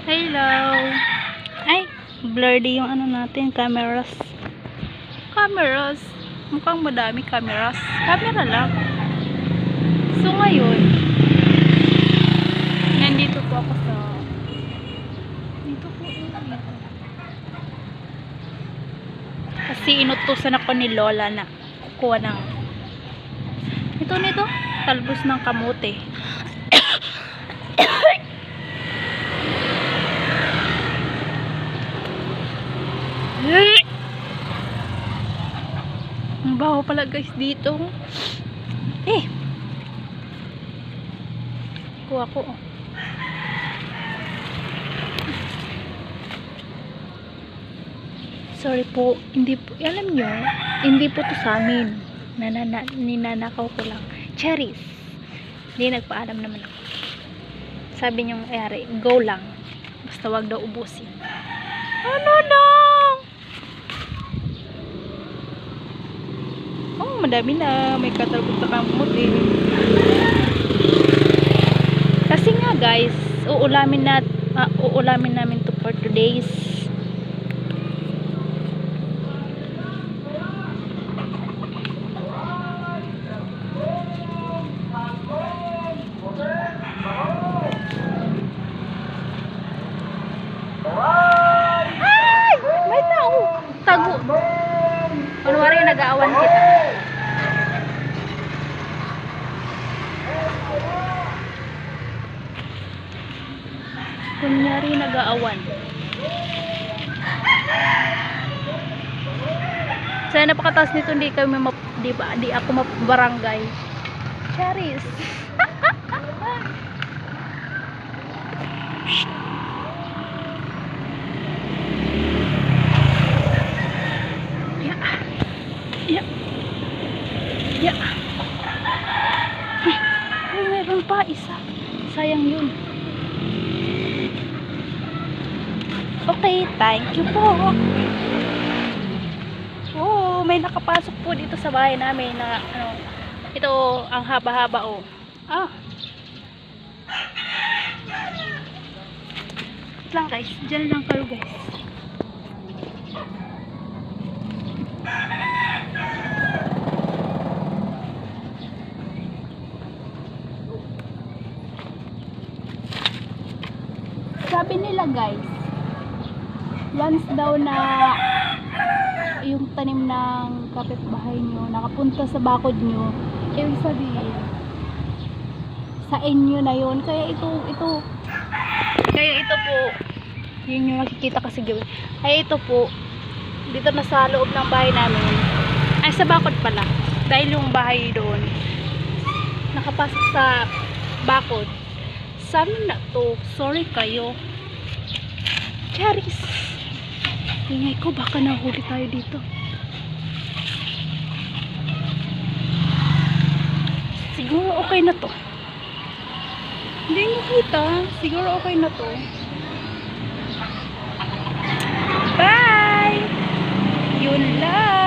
Hello. Ay, blurry yung ano natin, cameras. Cameras. Mukhang madami cameras. Camera lang. So ngayon, nandito po ako sa dito po. Kasi inutusan ako ni Lola na kukuha ng nito, talbos ng kamote. Ang baho pala guys dito. Kuha ko. Sorry po, hindi po, alam nyo, hindi po to sa amin. Ninanakaw ko lang. Cherries. Hindi nagpaalam naman ako. Sabi niyong ayari, go lang. Basta wag daw ubusin. Ano lang? Oh, madami na. May katalbog na kamot eh. Kasi nga guys, uulamin namin to for 2 days. Ay! May tao! Tago! Kunwari nag-aawan kita. Kunyari nag-aawan. Sana napakataas nito, hindi ako mabarangay. Charis. Ya. Ay, meron pa isa. Sayang yun. Okay, thank you po. Oh, may nakapasok po dito sa bahay namin na ano, ito ang haba-haba oh. Wait lang guys, dyan lang kayo guys. Sabi nila guys, once daw na yung tanim ng kapitbahay nyo nakapunta sa bakod nyo, ibig sabihin sa inyo na yun. Kaya ito po, yun yung nakikita kasi gawin. Kaya ito po, dito na sa loob ng bahay namin, ay sa bakod pala, dahil yung bahay doon nakapasok sa bakod. Sa amin na to, sorry kayo. Charis, ingay ko, baka nahuli tayo dito. Siguro okay na to. Hindi mo kita, siguro okay na to. Bye! Yun lang.